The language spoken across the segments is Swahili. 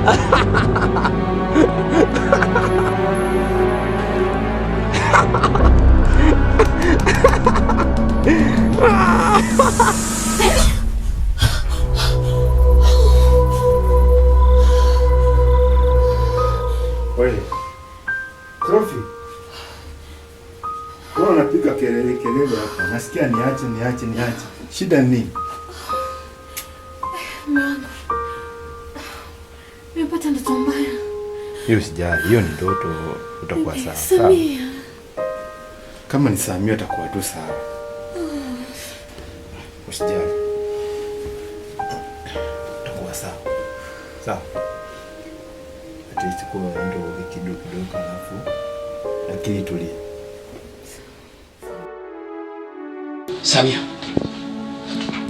Wewe Sophie, wewe unapiga kelele hapa. Nasikia niache. Shida ni nini? Mama. Nimepata ndoto mbaya. Hiyo sijali, hiyo ni ndoto, utakuwa sawa. Samia. Kama ni Samia utakuwa tu sawa. Usijali. Utakuwa sawa. Sawa. Ati sikuwa ndo kidogo alafu akili tulia. Samia,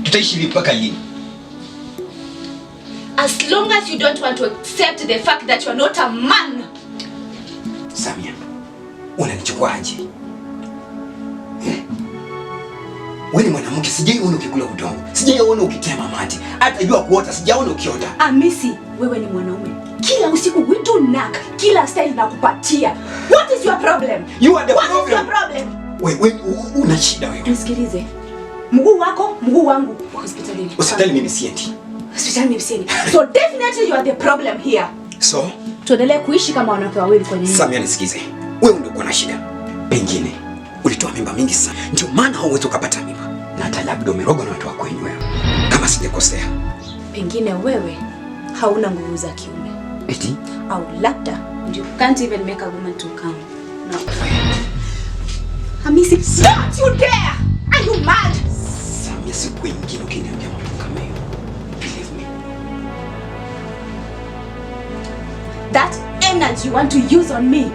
tutaishi vipi mpaka lini? As long as you don't want to accept the fact that you are not a man. Samia, unanichukuaje? Wewe ni mwanamke, sijaona ukikula udongo, sijaona ukitema mate, hata jua kuota sijaona ukiota. Amisi, wewe ni mwanaume. Kila usiku we do knock, kila style nakupatia. What is your problem? You are the problem. What is your problem? Wewe una shida wewe. Nisikilize. Mguu wako, mguu wangu hospitalini. Hospitali mimi siendi. Hospitali mimi siendi. So definitely you are the problem here. So, tuendelee kuishi kama wanawake wawili kwenye nyumba. Samia, nisikize. Wewe ndio uko na shida. Pengine ulitoa mimba mingi sana. Ndio maana hauwezi ukapata mimba. Na hata labda umerogwa na watu wa kwenu wewe. Kama sijakosea. Pengine wewe hauna nguvu za kiume. Eti? Au labda you can't even make a woman to come. No. Amisi, don't you dare! Are you mad? Samia, siku nyingine ukiniambia mambo kama hiyo. Believe me. That energy you want to use on me,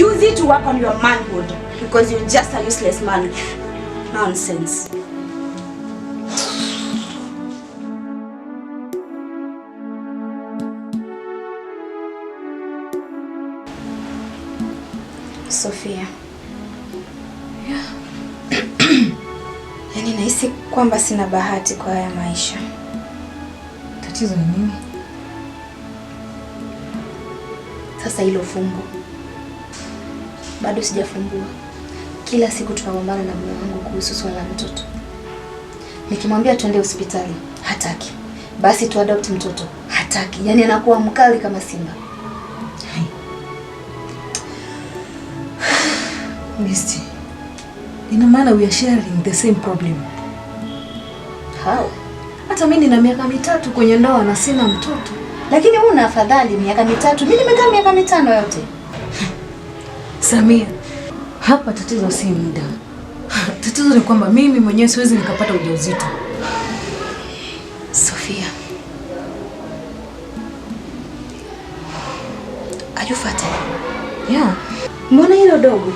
use it to work on your manhood, because you're just a useless man. Nonsense. Sofia. Yeah. Yaani nahisi kwamba sina bahati kwa haya maisha. Tatizo ni nini? Sasa hilo fumbo bado sijafungua. Kila siku tunagombana na mume wangu kuhusu swala la mtoto. Nikimwambia twende hospitali, hataki. Basi tu adopt mtoto, hataki. Yaani anakuwa mkali kama simba. Misty, ina maana we are sharing the same problem. How? Hata mimi nina miaka 3 kwenye ndoa na sina mtoto. Lakini wewe una afadhali miaka 3. Mimi nimekaa miaka 5 yote. Samia, hapa tatizo si muda. Tatizo ni kwamba mimi mwenyewe siwezi nikapata ujauzito. Sofia. Are you fertile? Yeah. Mbona hilo dogo?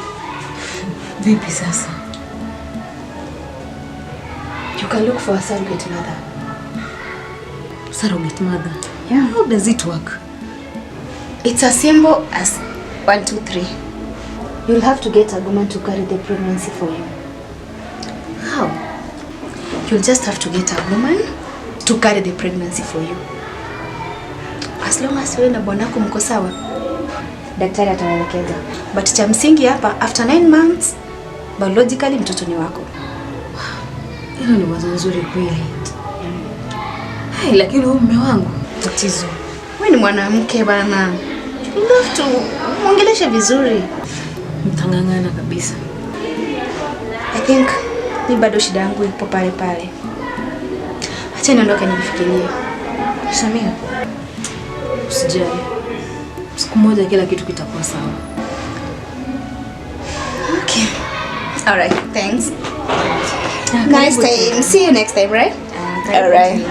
Vipi sasa? You can look for a surrogate mother. Surrogate mother? Yeah. How does it work? It's as simple as 1, 2, 3. You'll have to get a woman to carry the pregnancy for you. How? You'll just have to get a woman to carry the pregnancy for you. As long as wewe na bwanako mko sawa, daktari atawaelekeza. But cha msingi hapa, after 9 months, biologically mtoto ni wako. Hilo ni wazo nzuri kweli. Hai, lakini huyu mume wangu tatizo. Wewe ni mwanamke bana. You have to muongeleshe vizuri. Mtangangana kabisa. I think ni bado shida yangu ipo pale pale. Acha niondoke nifikirie. Samia, usijali. Siku moja kila kitu kitakuwa sawa. Okay. All right, thanks. Nice time. See you next time, right? All right.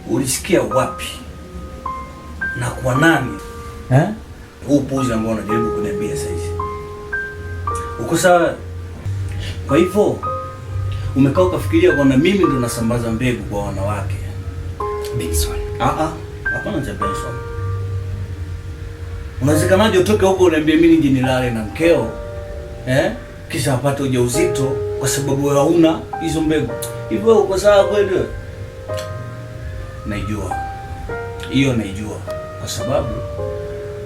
Ulisikia wapi? Na kwa nani? Huu upuzi ambao unajaribu kuniambia sasa hivi. Uko sawa? Kwa hivyo umekaa ukafikiria kwamba mimi ndo nasambaza mbegu kwa wanawake. Benson. Hapana cha Benson. Unawezekanaje utoke huko uniambie mimi nije nilale na mkeo? Kisha apate ujauzito kwa sababu wewe hauna hizo mbegu. Hivyo uko sawa kweli? Naijua. Hiyo naijua kwa sababu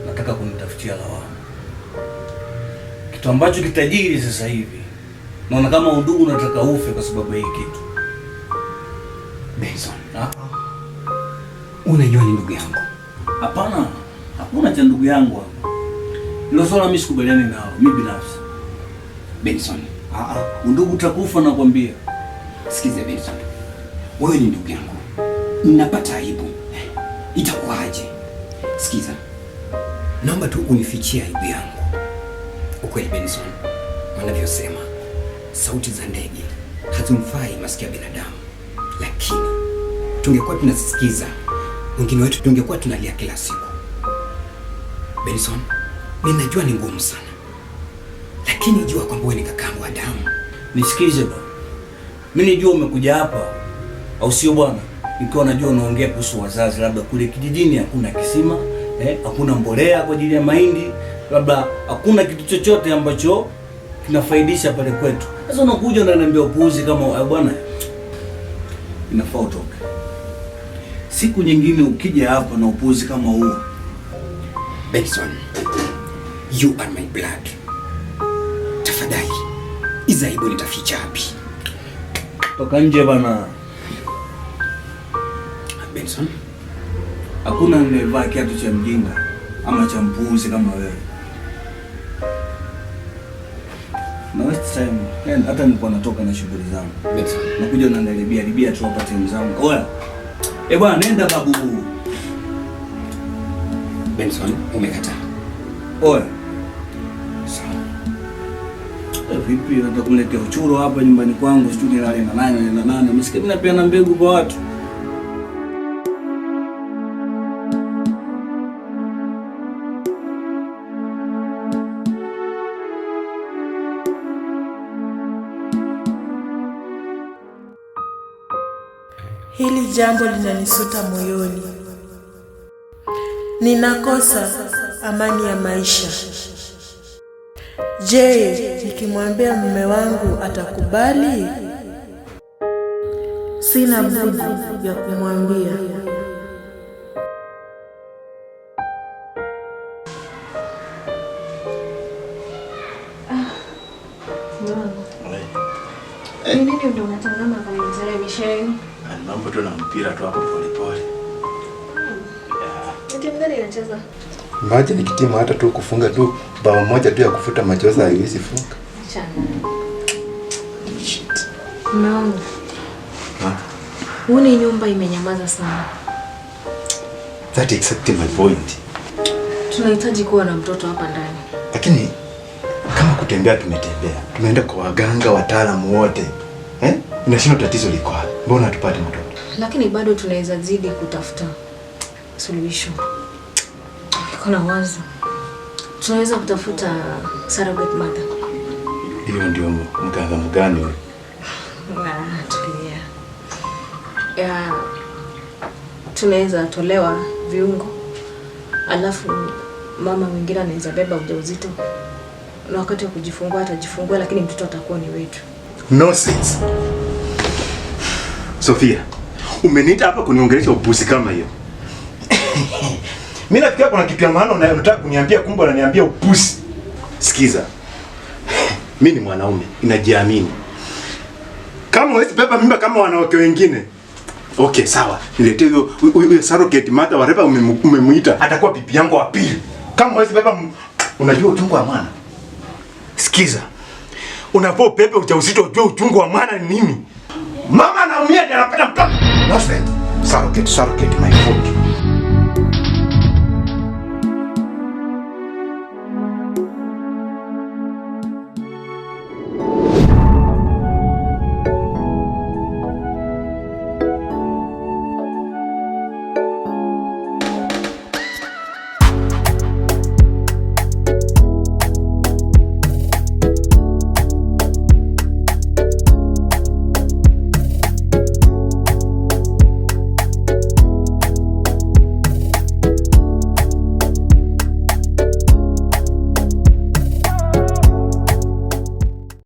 nataka kunitafutia lawama. Kitu ambacho kitajiri sasa hivi. Naona kama undugu unataka ufe kwa sababu ya hii kitu. Benson, unajua ni ndugu yangu. Hapana, hakuna cha ndugu yangu hapa. Hilo swala mimi sikubaliani nao, mimi binafsi. Benson, undugu utakufa nakwambia. Sikiza Benson. Wewe ni ndugu yangu. Ninapata aibu. Itakuwaje? Sikiza. Naomba tu unifichie aibu yangu. Ukweli Benson, wanavyosema sauti za ndege hazimfai masikio ya binadamu. Lakini tungekuwa tunasikiza, wengine wetu tungekuwa tunalia kila siku. Benson, ninajua ni ngumu sana. Lakini jua kwamba wewe ni kakaangu wa damu. Nisikize bwana. Mimi nijua umekuja hapa au sio bwana? Nikiwa najua unaongea kuhusu wazazi, labda kule kijijini hakuna kisima, hakuna mbolea kwa ajili ya mahindi, labda hakuna kitu chochote ambacho kinafaidisha pale kwetu. Sasa unakuja unaniambia upuuzi kama bwana. Inafaa utoke. Siku nyingine ukija hapa na upuuzi kama huo. Benson, you are my blood. Tafadhali, hizo aibu nitaficha wapi? Toka nje bana. Benson, hakuna anayevaa kiatu cha mjinga ama cha mpuuzi kama wewe. Na waste time. Hata nilikuwa natoka na shughuli zangu. Benson, nakuja unaniharibia tu hapa time zangu. Oya. Bwana nenda babu. Benson, umekataa. Oya. Sawa. Vipi natakuletea uchuro hapa nyumbani kwangu studio nilale na nani? Msikia mimi napia na mbegu kwa watu. Hili jambo linanisuta moyoni. Ninakosa amani ya maisha. Je, nikimwambia mume wangu atakubali? Sina budi ya kumwambia. Nini ndio unatazama kwenye televisheni? Mambo tu na mpira tu hapo pole pole. Timu gani inacheza? Maji ni kitimu hata tu kufunga tu bao moja tu ya kufuta machozi haiwezi funga. Achana. Mama. Huni nyumba imenyamaza sana. That exactly my point. Tunahitaji kuwa na mtoto hapa ndani. Lakini kama kutembea tumetembea. Tumeenda kwa waganga, wataalamu wote. Unashinda tatizo liko wapi? Mbona tupate mtoto? Lakini bado tunaweza zidi kutafuta suluhisho. Kuna wazo. Tunaweza kutafuta surrogate mother. Hiyo ndio mganga mgani wewe? Tulia. Tunaweza tolewa viungo. Alafu mama mwingine anaweza beba ujauzito. Na wakati wa kujifungua atajifungua, lakini mtoto atakuwa ni wetu. Nonsense. Sofia, umeniita hapa kuniongelesha upuzi kama hiyo. Mimi nafikiria kuna kitu ya maana unataka kuniambia, kumbe unaniambia upuzi. Sikiza. Mimi ni mwanaume, ninajiamini. Kama huwezi beba mimba kama wanawake wengine. Okay, sawa. Niletee huyo surrogate mother whatever umemuita, atakuwa bibi yangu wa pili. Kama huwezi beba unajua uchungu wa mwana. Sikiza. Unapo pepe ujauzito ujue uchungu wa mwana ni nini? Mama anaumia ndio anapata mtoto. Nonsense. Surrogate my foot.